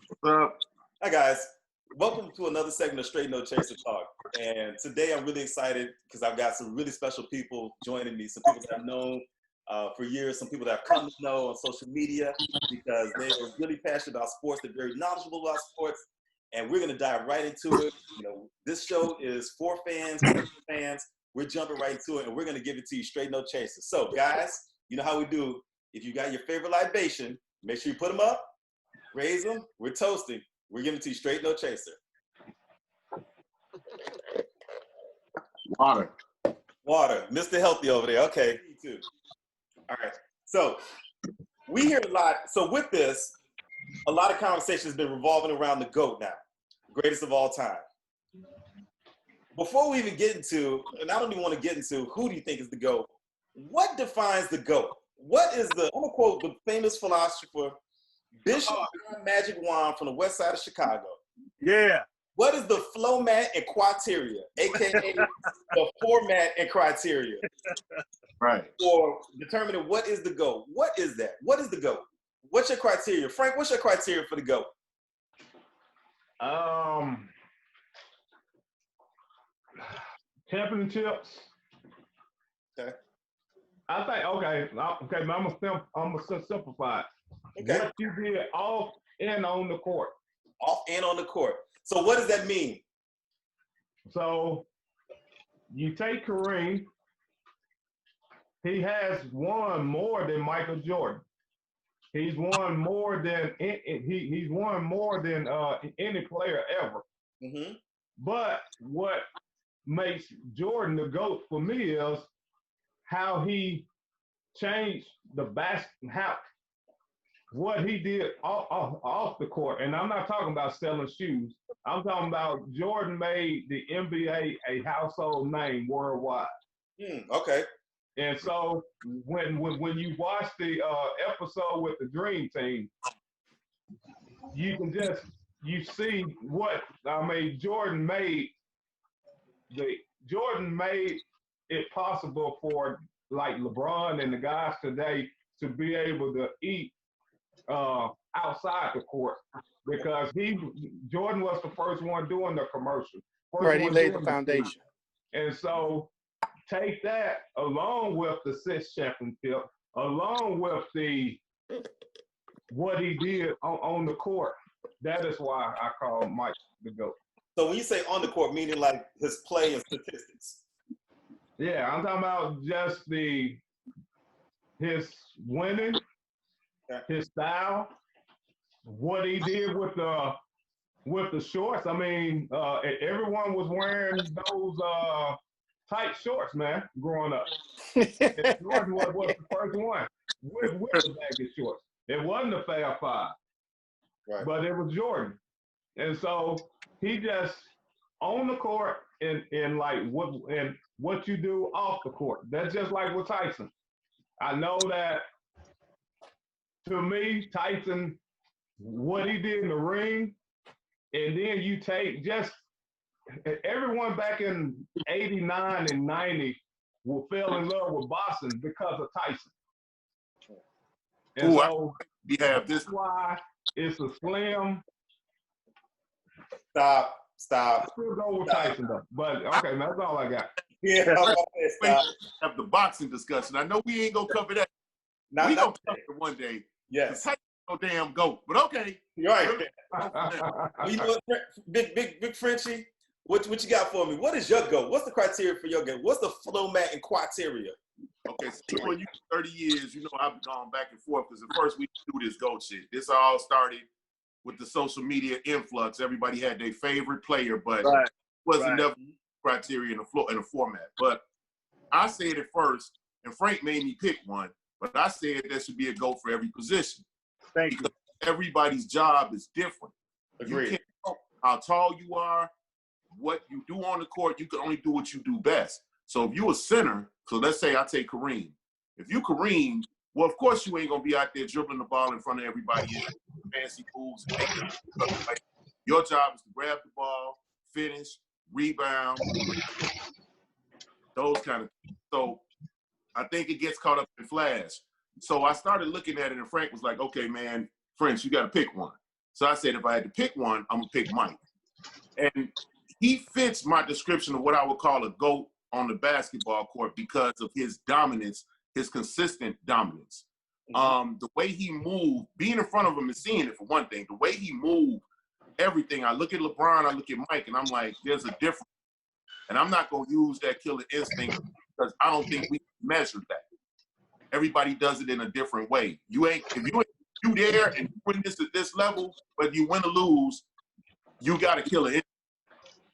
What's up? Hi guys, welcome to another segment of Straight No Chaser Talk. And today I'm really excited because I've got some really special people joining me. Some people that I've known for years, some people that I've come to know on social media because they are really passionate about sports. They're very knowledgeable about sports, and we're going to dive right into it. You know, this show is for fans, for fans. We're jumping right into it, and we're going to give it to you straight no chaser. So, guys, you know how we do. If you got your favorite libation, make sure you put them up, raise them. We're toasting. We're giving it to you straight no chaser. Water. Water. Mr. Healthy over there. Okay. Me too. All right. So we hear a lot. So with this, a lot of conversation has been revolving around the GOAT now, greatest of all time. Before we even get into, and I don't even want to get into who do you think is the GOAT, what defines the GOAT? What is the, I'm going to quote the famous philosopher, Bishop Magic Wand from the west side of Chicago. Yeah. What is the format and criteria, aka the format and criteria, Right. for determining what is the GOAT? What is that? What is the GOAT? What's your criteria, Frank? What's your criteria for the GOAT? Championships. Okay. I think okay. I'm gonna simplify it. Okay. What you did off and on the court. Off and on the court. So what does that mean? So you take Kareem. He has won more than Michael Jordan. He's won more than he's won more than any player ever. Mm-hmm. But what makes Jordan the GOAT for me is how he changed the what he did off the court. And I'm not talking about selling shoes. I'm talking about Jordan made the NBA a household name worldwide. Okay. And so when you watch the episode with the Dream Team, you can you see what Jordan made it possible for like LeBron and the guys today to be able to eat outside the court because Jordan was the first one doing the commercial. Right, he laid the foundation. And so take that along with the sixth championship, along with what he did on the court. That is why I call Mike the GOAT. So when you say on the court, meaning like his play and statistics. Yeah, I'm talking about just his winning, his style, what he did with the shorts. I mean, everyone was wearing those tight shorts, man, growing up. And Jordan was the first one with the baggy shorts. It wasn't the Fab Five, Right. but it was Jordan. And so he just on the court and like what you do off the court. That's just like with Tyson. I know that to me, Tyson, what he did in the ring, and then you take just everyone back in 89 and 90 fell in love with boxing because of Tyson. And so we have this. That's why it's a slim. Stop. I still go with Tyson though. But okay, that's all I got. Yeah. Have the boxing discussion. I know we ain't gonna cover that. We gonna cover it one day. Yes. Tyson no damn GOAT, but okay. You're right. Well, you know what, big Frenchie, what you got for me? What is your GOAT? What's the criteria for your GOAT? What's the format and criteria? Okay, so for you 30 years, you know I've gone back and forth because at first we do this GOAT shit. This all started with the social media influx. Everybody had their favorite player, but it wasn't never criteria in the format. But I said it first, and Frank made me pick one, but I said there should be a GOAT for every position. Thank you. Everybody's job is different. Agreed. You can't know how tall you are, what you do on the court, you can only do what you do best. So if you're a center, so let's say I take Kareem. If you Kareem, well, of course you ain't gonna be out there dribbling the ball in front of everybody in fancy moves. Your job is to grab the ball, finish, rebound, those kind of things. So I think it gets caught up in flash. So I started looking at it, and Frank was like, okay, man, French, you got to pick one. So I said, if I had to pick one, I'm gonna pick Mike. And he fits my description of what I would call a GOAT on the basketball court because of his dominance, his consistent dominance. The way he moved, being in front of him and seeing it for one thing, the way he moved, everything. I look at LeBron, I look at Mike, and I'm like, there's a difference. And I'm not gonna use that killer instinct because I don't think we measure that. Everybody does it in a different way. If you there and you win this at this level, whether you win or lose, you got to kill it.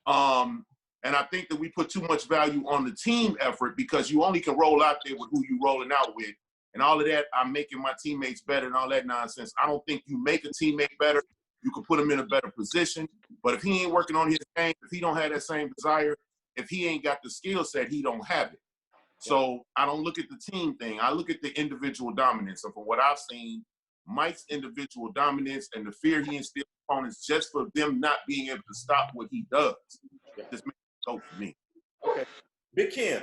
And I think that we put too much value on the team effort because you only can roll out there with who you rolling out with. And all of that, I'm making my teammates better and all that nonsense. I don't think you make a teammate better. You can put him in a better position. But if he ain't working on his game, if he don't have that same desire, if he ain't got the skill set, he don't have it. So I don't look at the team thing. I look at the individual dominance. And from what I've seen, Mike's individual dominance and the fear he instills opponents just for them not being able to stop what he does. Just makes it go for me. Okay. Big Ken.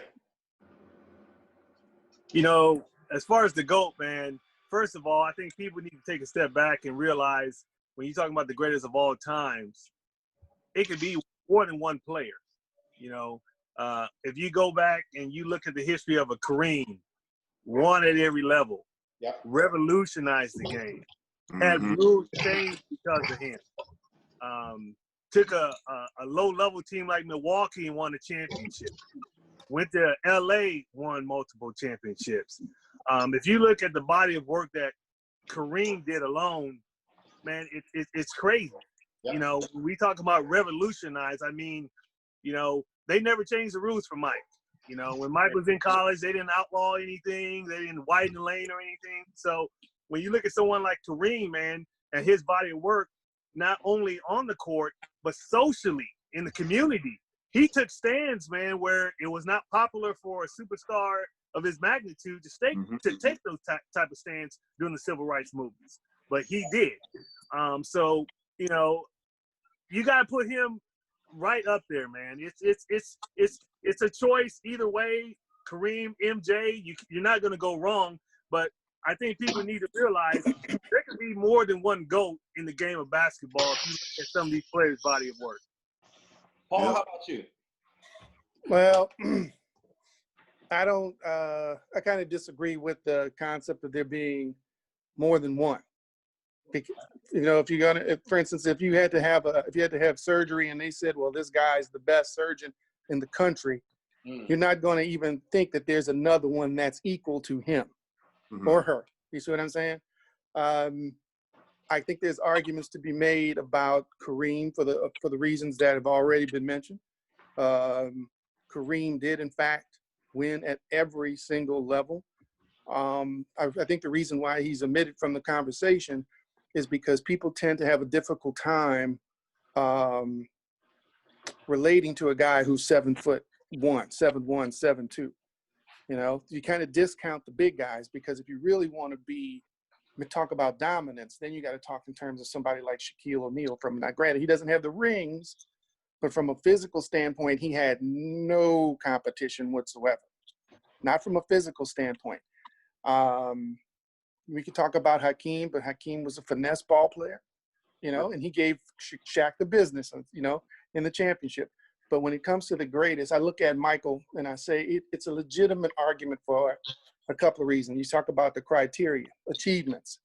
You know, as far as the GOAT, man, first of all, I think people need to take a step back and realize when you're talking about the greatest of all times, it could be more than one player. You know, if you go back and you look at the history of a Kareem, won at every level, revolutionized the game, had rules changed because of him. Took a low-level team like Milwaukee and won a championship. Went to L.A., won multiple championships. If you look at the body of work that Kareem did alone, man, it's crazy. Yep. You know, we talk about revolutionize. I mean, you know, they never changed the rules for Mike. You know, when Mike was in college, they didn't outlaw anything. They didn't widen the lane or anything. So when you look at someone like Kareem, man, and his body of work, not only on the court, but socially in the community, he took stands, man, where it was not popular for a superstar of his magnitude to take those type of stands during the civil rights movements. But he did. So, you know, you got to put him right up there, man. It's a choice either way. Kareem, MJ, you're not going to go wrong. But I think people need to realize there could be more than one GOAT in the game of basketball if you look at some of these players' body of work. Paul, how about you? Well, I don't. I kind of disagree with the concept of there being more than one. Because, you know, if you're gonna, for instance, if you had to have surgery and they said, well, this guy's the best surgeon in the country, you're not going to even think that there's another one that's equal to him or her. You see what I'm saying? I think there's arguments to be made about Kareem for the reasons that have already been mentioned. Kareem did, in fact, win at every single level. I think the reason why he's omitted from the conversation is because people tend to have a difficult time relating to a guy who's 7'1", 7'1", 7'2". You know, you kind of discount the big guys because if you really want to talk about dominance, then you got to talk in terms of somebody like Shaquille O'Neal. Now, granted, he doesn't have the rings, but from a physical standpoint, he had no competition whatsoever. Not from a physical standpoint. We could talk about Hakeem, but Hakeem was a finesse ball player, you know, and he gave Shaq the business, you know, in the championship. But when it comes to the greatest, I look at Michael and I say it's a legitimate argument for a couple of reasons. You talk about the criteria, achievements.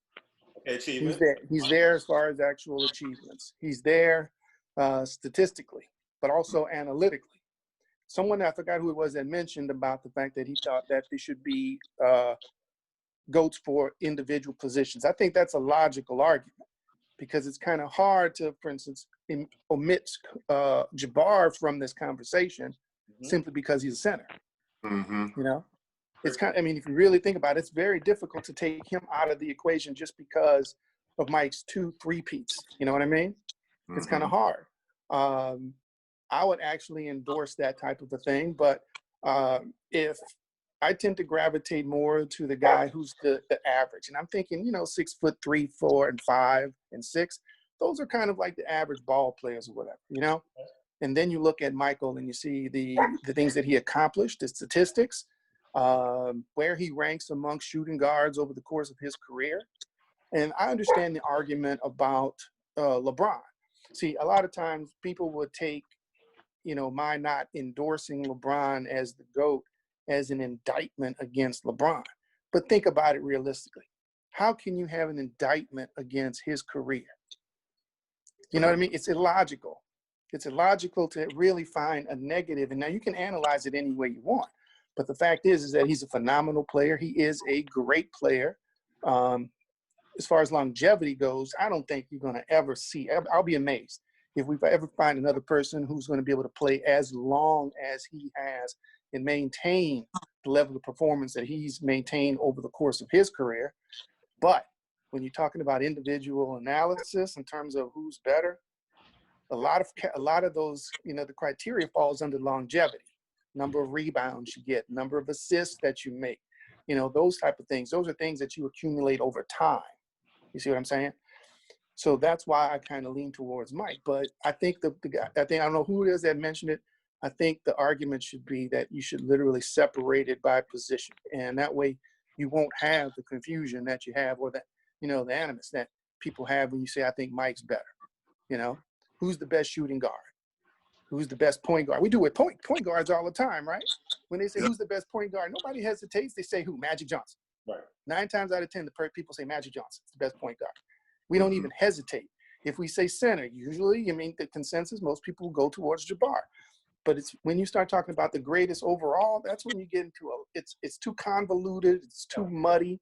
Okay, achievement. He's there as far as actual achievements. He's there statistically, but also analytically. Someone, I forgot who it was, that mentioned about the fact that he thought that there should be GOATs for individual positions. I think that's a logical argument because it's kind of hard to, for instance, omit Jabbar from this conversation simply because he's a center. You know, it's kind of, I mean, if you really think about it, it's very difficult to take him out of the equation just because of Mike's 2 3-peats. You know what I mean? It's kind of hard. I would actually endorse that type of a thing, but if I tend to gravitate more to the guy who's the average, and I'm thinking, you know, 6'3", 4, and 5, and 6. Those are kind of like the average ball players or whatever, you know. And then you look at Michael and you see the things that he accomplished, the statistics, where he ranks amongst shooting guards over the course of his career. And I understand the argument about LeBron. See, a lot of times people would take, my not endorsing LeBron as the GOAT as an indictment against LeBron. But think about it realistically. How can you have an indictment against his career? You know what I mean? It's illogical. It's illogical to really find a negative. And now you can analyze it any way you want. But the fact is that he's a phenomenal player. He is a great player. As far as longevity goes, I don't think you're going to ever see, I'll be amazed if we ever find another person who's going to be able to play as long as he has and maintain the level of performance that he's maintained over the course of his career. But when you're talking about individual analysis in terms of who's better, a lot of those, the criteria falls under longevity, number of rebounds you get, number of assists that you make, those type of things. Those are things that you accumulate over time. You see what I'm saying? So that's why I kind of lean towards Mike. But I think the guy, I don't know who it is that mentioned it. I think the argument should be that you should literally separate it by position. And that way you won't have the confusion that you have, or that, the animus that people have when you say, I think Mike's better. Who's the best shooting guard? Who's the best point guard? We do it point guards all the time, right? When they say who's the best point guard, nobody hesitates. They say who? Magic Johnson. Right. 9 times out of 10, the people say Magic Johnson's the best point guard. We don't even hesitate. If we say center, usually, the consensus, most people go towards Jabbar. But it's when you start talking about the greatest overall, that's when you get into it's too convoluted, it's too muddy,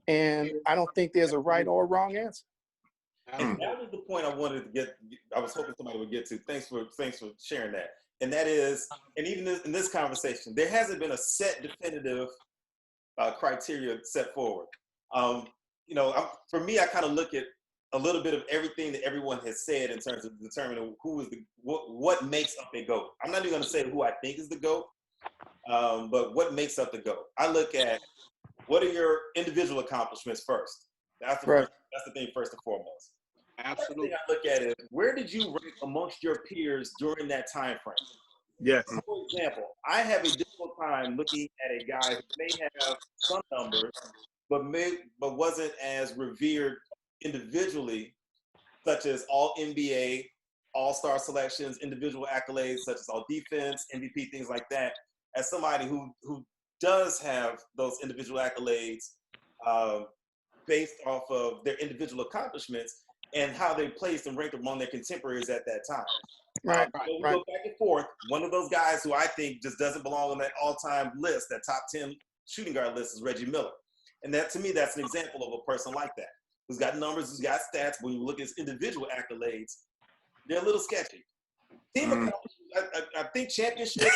and I don't think there's a right or wrong answer. And that was the point I wanted to get. I was hoping somebody would get to. Thanks for sharing that. And that is, and even in this conversation, there hasn't been a set definitive criteria set forward. For me, I kind of look at a little bit of everything that everyone has said in terms of determining who is what makes up a GOAT. I'm not even going to say who I think is the GOAT, but what makes up the GOAT. I look at what are your individual accomplishments first. That's the thing first and foremost. Absolutely. The thing I look at is where did you rank amongst your peers during that time frame? Yes. For example, I have a difficult time looking at a guy who may have some numbers, but wasn't as revered individually, such as all NBA, all-star selections, individual accolades such as all defense, MVP, things like that, as somebody who does have those individual accolades based off of their individual accomplishments and how they placed and ranked among their contemporaries at that time. Right. We go back and forth. One of those guys who I think just doesn't belong on that all-time list, that top 10 shooting guard list, is Reggie Miller. And that, to me, that's an example of a person like that, who's got numbers, who's got stats. When you look at his individual accolades, they're a little sketchy. Team accomplishments, I think championship.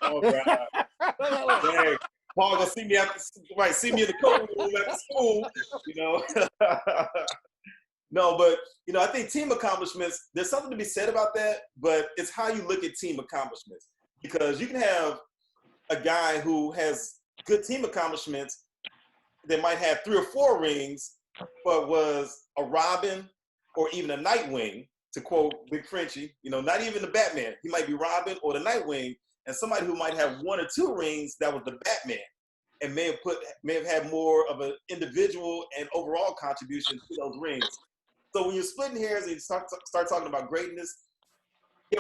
Oh, God. Dang. Paul gonna see me see me in the coat room after school, No, but I think team accomplishments, there's something to be said about that, but it's how you look at team accomplishments. Because you can have a guy who has good team accomplishments that might have 3 or 4 rings, but was a Robin or even a Nightwing, to quote Big Frenchie, not even the Batman. He might be Robin or the Nightwing, and somebody who might have 1 or 2 rings that was the Batman and may have had more of an individual and overall contribution to those rings. So when you're splitting hairs and you start talking about greatness,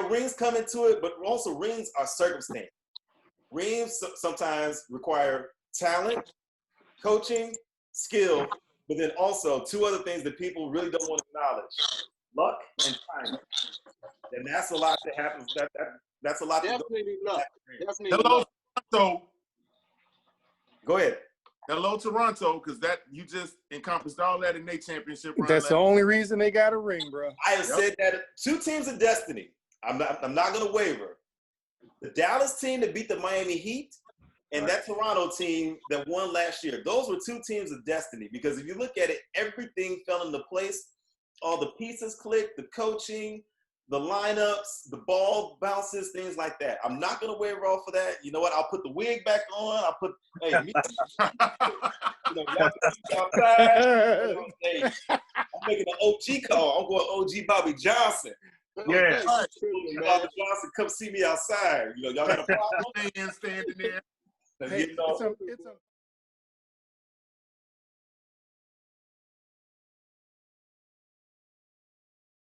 rings come into it, but also rings are circumstance. Rings sometimes require talent, coaching, skill, but then also 2 other things that people really don't want to acknowledge: luck and timing. And that's a lot that happens. That's a lot. Definitely luck. Definitely Hello, luck. Toronto. Go ahead. Hello, Toronto, because that you just encompassed all that in their championship run. That's the only reason they got a ring, bro. I have said that 2 teams of destiny. I'm not going to waver. The Dallas team that beat the Miami Heat and that Toronto team that won last year. Those were 2 teams of destiny, because if you look at it, everything fell into place. All the pieces clicked, the coaching, the lineups, the ball bounces, things like that. I'm not going to waver off of that. You know what? I'll put the wig back on. I'll put, hey, y'all outside. Hey, I'm making an OG call. I'm going OG Bobby Johnson. Yeah. Bobby Johnson, come see me outside. Y'all got a problem? Standing there. Hey, it's a